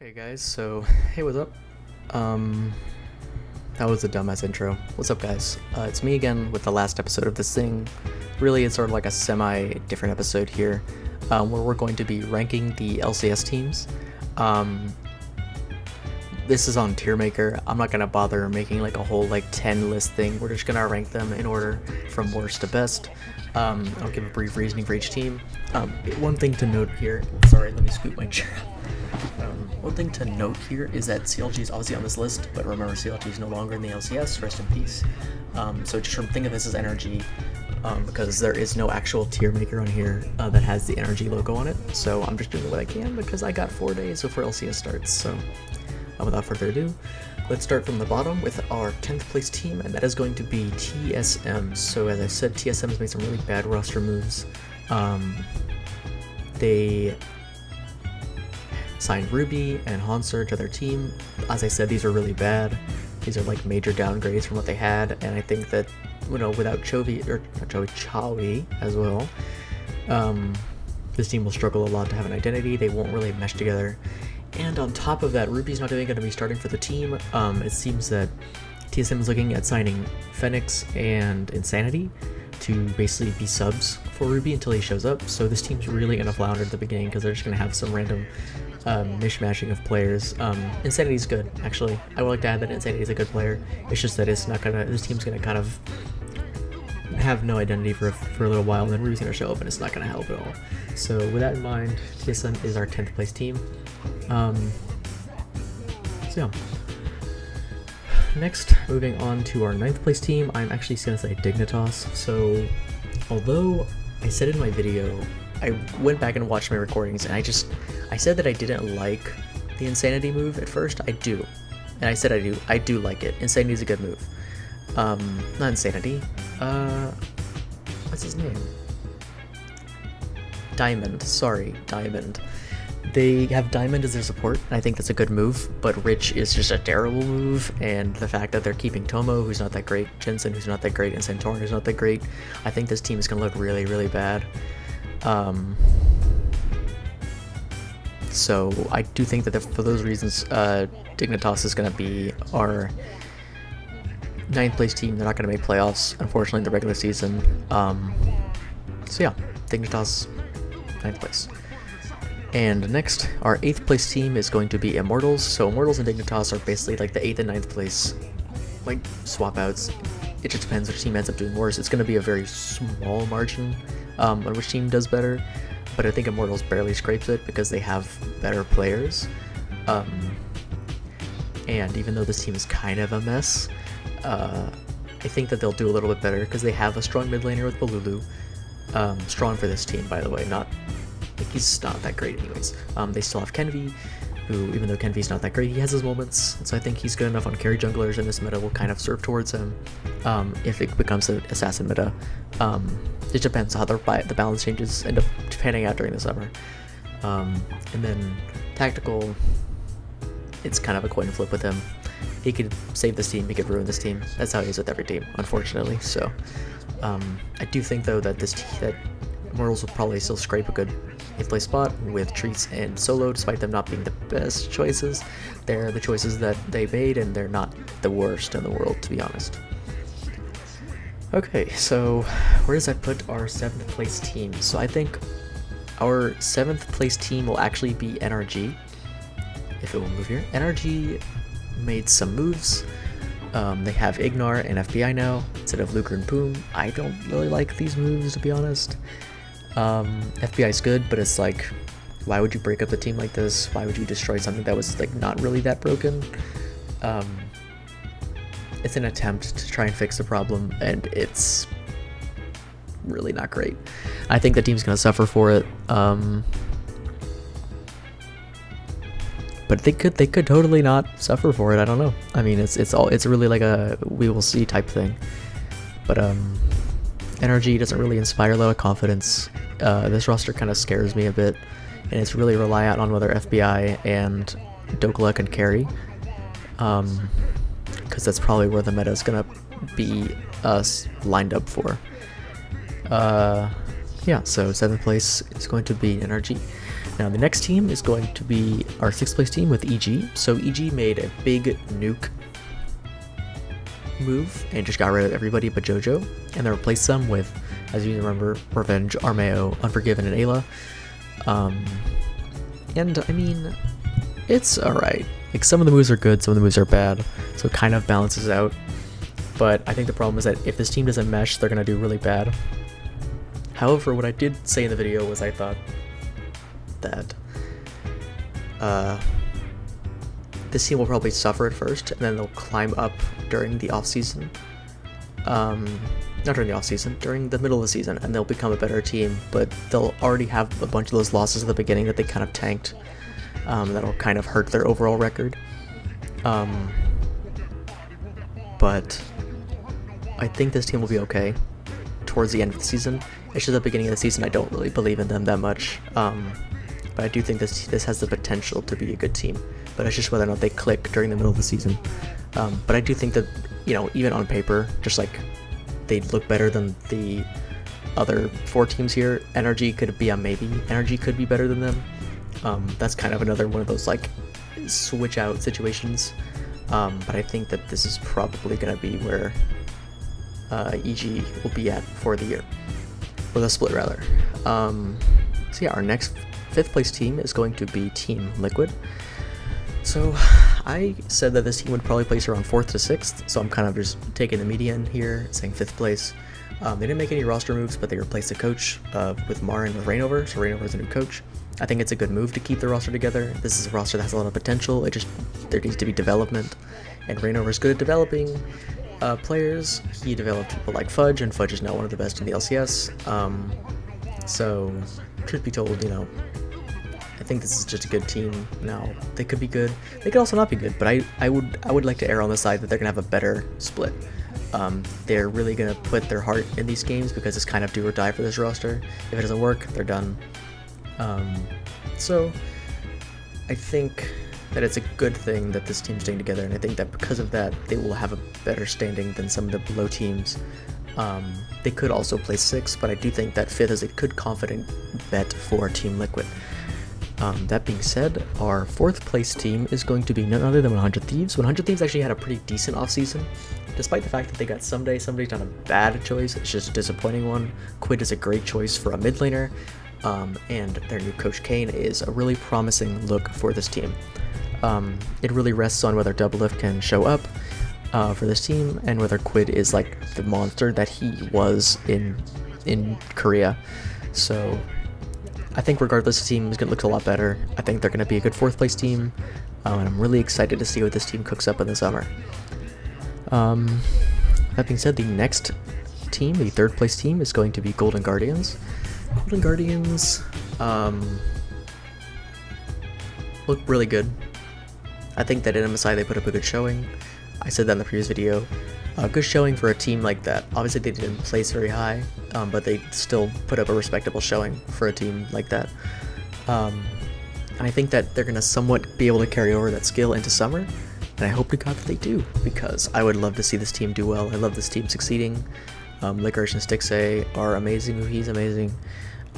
Okay guys, so hey, what's up? That was a dumbass intro. What's up guys? It's me again with the last episode of this thing. Really, it's sort of like a semi-different episode here, where we're going to be ranking the LCS teams. This is on Tier Maker. I'm not gonna bother making like a whole 10 list thing. We're just gonna rank them in order from worst to best. I'll give a brief reasoning for each team. One thing to note here, sorry, let me scoot my chair up. One thing to note here is that CLG is obviously on this list, but remember CLG is no longer in the LCS, rest in peace. So just think of this as energy, because there is no actual tier maker on here that has the energy logo on it. So I'm just doing what I can because I got 4 days before LCS starts. So without further ado, let's start from the bottom with our 10th place team, and that is going to be TSM. So as I said, TSM has made some really bad roster moves. They signed Ruby and Hanser to their team. As I said, these are really bad. These are like major downgrades from what they had, and I think that, you know, without Chowi as well, this team will struggle a lot to have an identity. They won't really mesh together. And on top of that, Ruby's not even going to be starting for the team. It seems that TSM is looking at signing Phoenix and Insanity to basically be subs for Ruby until he shows up. So this team's really going to flounder at the beginning because they're just going to have some random mishmashing of players. Insanity's good, actually. I would like to add that Insanity's a good player. It's just that it's not gonna. This team's gonna kind of have no identity for a little while, and then Ruby's gonna show up, and it's not gonna help at all. So with that in mind, TSM is our 10th place team. So yeah. Next, moving on to our 9th place team, I'm actually gonna say Dignitas. So although I said in my video, I went back and watched my recordings, and I said that I didn't like the Insanity move at first. I do. And I said I do like it. Insanity is a good move. Not Insanity. What's his name? Diamond. Sorry, Diamond. They have Diamond as their support, and I think that's a good move, but Rich is just a terrible move, and the fact that they're keeping Tomo, who's not that great, Jensen, who's not that great, and Santorin, who's not that great, I think this team is going to look really, really bad. So I do think that for those reasons, Dignitas is going to be our 9th place team. They're not going to make playoffs, unfortunately, in the regular season. So yeah, Dignitas, 9th place. And next, our 8th place team is going to be Immortals. So Immortals and Dignitas are basically like the 8th and 9th place, like, swap outs. It just depends which team ends up doing worse. It's going to be a very small margin on which team does better, but I think Immortals barely scrapes it because they have better players. And even though this team is kind of a mess, I think that they'll do a little bit better because they have a strong mid laner with Balulu. Strong for this team, by the way, he's not that great anyways. They still have Kenvi, who, even though Kenvi's not that great, he has his moments, so I think he's good enough on carry junglers, and this meta will kind of serve towards him if it becomes an assassin meta. It depends how the balance changes end up panning out during the summer. And then Tactical, it's kind of a coin flip with him. He could save this team, he could ruin this team. That's how he is with every team, unfortunately. So I do think though that that Immortals will probably still scrape a good 8th place spot with Treats and Solo, despite them not being the best choices. They're the choices that they made, and they're not the worst in the world, to be honest. Okay, so where does that put our 7th place team? So I think our 7th place team will actually be NRG, if it will move here. NRG made some moves. They have Ignar and FBI now, instead of Luker and Poom. I don't really like these moves, to be honest. FBI is good, but it's like, why would you break up the team like this? Why would you destroy something that was like not really that broken? It's an attempt to try and fix the problem, and it's really not great. I think the team's gonna suffer for it. But they could totally not suffer for it. I don't know. I mean, it's really like a we will see type thing. But energy doesn't really inspire a lot of confidence. This roster kind of scares me a bit, and it's really reliant on whether FBI and Dokla can carry. Because that's probably where the meta is gonna be lined up for. Yeah, so 7th place is going to be NRG. Now the next team is going to be our 6th place team with EG. So EG made a big nuke move and just got rid of everybody but JoJo, and they replaced them with, as you remember, Revenge, Armeo, Unforgiven, and Ayla. And I mean, it's alright. Like, some of the moves are good, some of the moves are bad, so it kind of balances out. But I think the problem is that if this team doesn't mesh, they're gonna do really bad. However, what I did say in the video was I thought that this team will probably suffer at first, and then they'll climb up during the off-season. Not during the off-season, during the middle of the season, and they'll become a better team, but they'll already have a bunch of those losses at the beginning that they kind of tanked. That'll kind of hurt their overall record. But I think this team will be okay towards the end of the season. It's just at the beginning of the season I don't really believe in them that much. But I do think this has the potential to be a good team. But it's just whether or not they click during the middle of the season. But I do think that, you know, even on paper, just like they look better than the other 4 teams here. Energy could be a maybe. Energy could be better than them. That's kind of another one of those like switch out situations. But I think that this is probably going to be where EG will be at for the year. Or the split, rather. So yeah, our next 5th place team is going to be Team Liquid. So I said that this team would probably place around 4th to 6th, so I'm kind of just taking the median here, saying 5th place. They didn't make any roster moves, but they replaced the coach with Marin with Rainover, so Rainover is a new coach. I think it's a good move to keep the roster together. This is a roster that has a lot of potential. There needs to be development, and Rainover is good at developing players. He developed people like Fudge, and Fudge is now one of the best in the LCS. So, truth be told, you know, I think this is just a good team. Now, they could be good. They could also not be good, but I would like to err on the side that they're gonna have a better split. They're really gonna put their heart in these games because it's kind of do or die for this roster. If it doesn't work, they're done. So I think that it's a good thing that this team's staying together, and I think that because of that, they will have a better standing than some of the below teams. They could also place 6th, but I do think that 5th is a good confident bet for Team Liquid. That being said, our 4th place team is going to be none other than 100 Thieves. 100 Thieves actually had a pretty decent offseason, despite the fact that they got Someday. Someday's not a bad choice, it's just a disappointing one. Quid is a great choice for a mid laner, and their new coach Kane is a really promising look for this team. It really rests on whether Doublelift can show up for this team, and whether Quid is like the monster that he was in Korea. So I think regardless, the team is going to look a lot better. I think they're going to be a good 4th place team, and I'm really excited to see what this team cooks up in the summer. That being said, the next team, the 3rd place team, is going to be Golden Guardians. Golden Guardians look really good. I think that in MSI they put up a good showing. I said that in the previous video. Good showing for a team like that. Obviously they didn't place very high, but they still put up a respectable showing for a team like that. And I think that they're going to somewhat be able to carry over that skill into summer, and I hope to God that they do, because I would love to see this team do well. I love this team succeeding. Licorice and Stixay are amazing. He's amazing.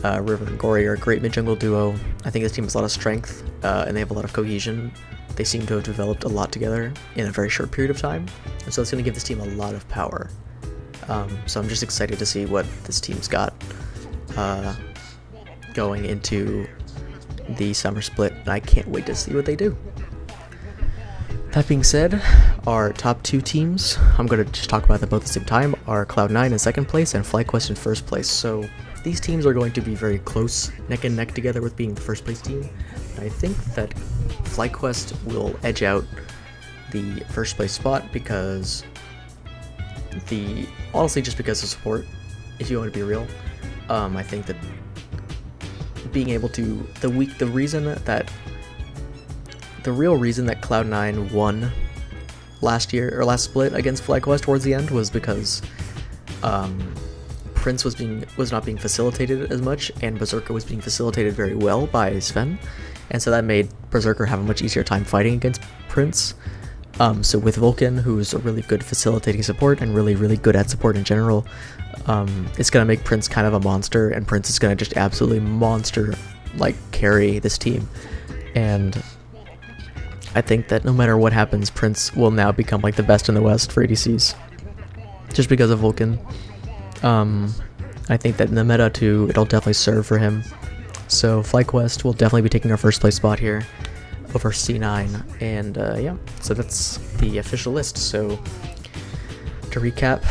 River and Gory are a great mid-jungle duo. I think this team has a lot of strength, and they have a lot of cohesion. They seem to have developed a lot together in a very short period of time, and so it's going to give this team a lot of power. So I'm just excited to see what this team's got going into the summer split, and I can't wait to see what they do. That being said, our top 2 teams, I'm going to just talk about them both at the same time, are Cloud9 in 2nd place and FlyQuest in 1st place. So these teams are going to be very close, neck and neck together with being the 1st place team. I think that FlyQuest will edge out the 1st place spot because honestly just because of support, if you want to be real. I think that being able to, the real reason that Cloud9 won last split against FlyQuest towards the end was because Prince was not being facilitated as much, and Berserker was being facilitated very well by Sven, and so that made Berserker have a much easier time fighting against Prince. So with Vulcan, who's a really good facilitating support and really, really good at support in general, it's going to make Prince kind of a monster, and Prince is going to just absolutely monster like carry this team, and I think that no matter what happens, Prince will now become like the best in the West for ADCs, just because of Vulcan. I think that in the meta too, it'll definitely serve for him. So FlyQuest will definitely be taking our first place spot here over C9, and yeah, so that's the official list. So to recap,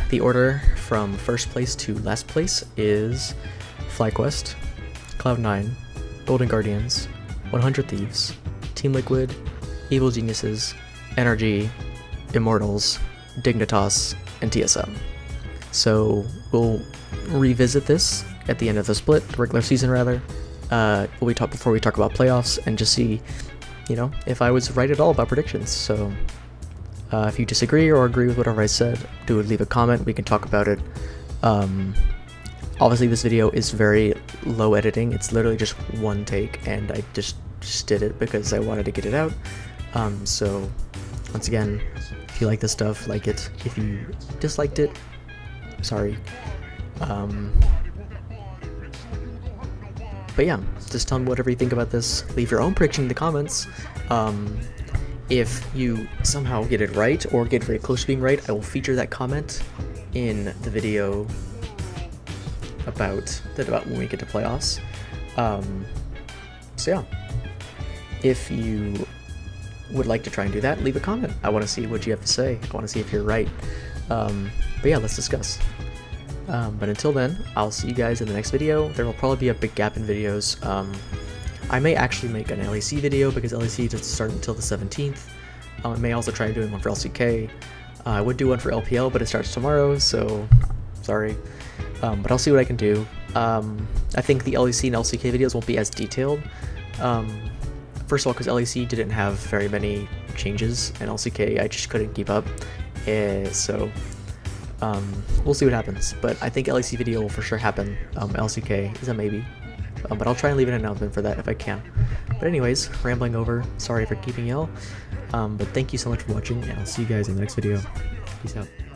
the order from first place to last place is FlyQuest, Cloud9, Golden Guardians, 100 Thieves, Team Liquid, Evil Geniuses, NRG, Immortals, Dignitas, and TSM. So we'll revisit this at the end of the split, regular season rather. Before we talk about playoffs and just see, you know, if I was right at all about predictions. So if you disagree or agree with whatever I said, do leave a comment. We can talk about it. Obviously, this video is very low editing. It's literally just one take, and I just did it because I wanted to get it out. So once again, if you like this stuff, like it. If you disliked it, sorry. But yeah, just tell me whatever you think about this. Leave your own prediction in the comments. If you somehow get it right or get very close to being right, I will feature that comment in the video about when we get to playoffs. So yeah, if you would like to try and do that, leave a comment. I want to see what you have to say. I want to see if you're right. But yeah, let's discuss. But until then, I'll see you guys in the next video. There will probably be a big gap in videos. I may actually make an LEC video because LEC doesn't start until the 17th. I may also try doing one for LCK. I would do one for LPL, but it starts tomorrow, so sorry. But I'll see what I can do. I think the LEC and LCK videos won't be as detailed. First of all, because LEC didn't have very many changes, and LCK I just couldn't keep up. So we'll see what happens. But I think LEC video will for sure happen. LCK is a maybe. But I'll try and leave an announcement for that if I can. But anyways, rambling over. Sorry for keeping ill. But thank you so much for watching, and I'll see you guys in the next video. Peace out.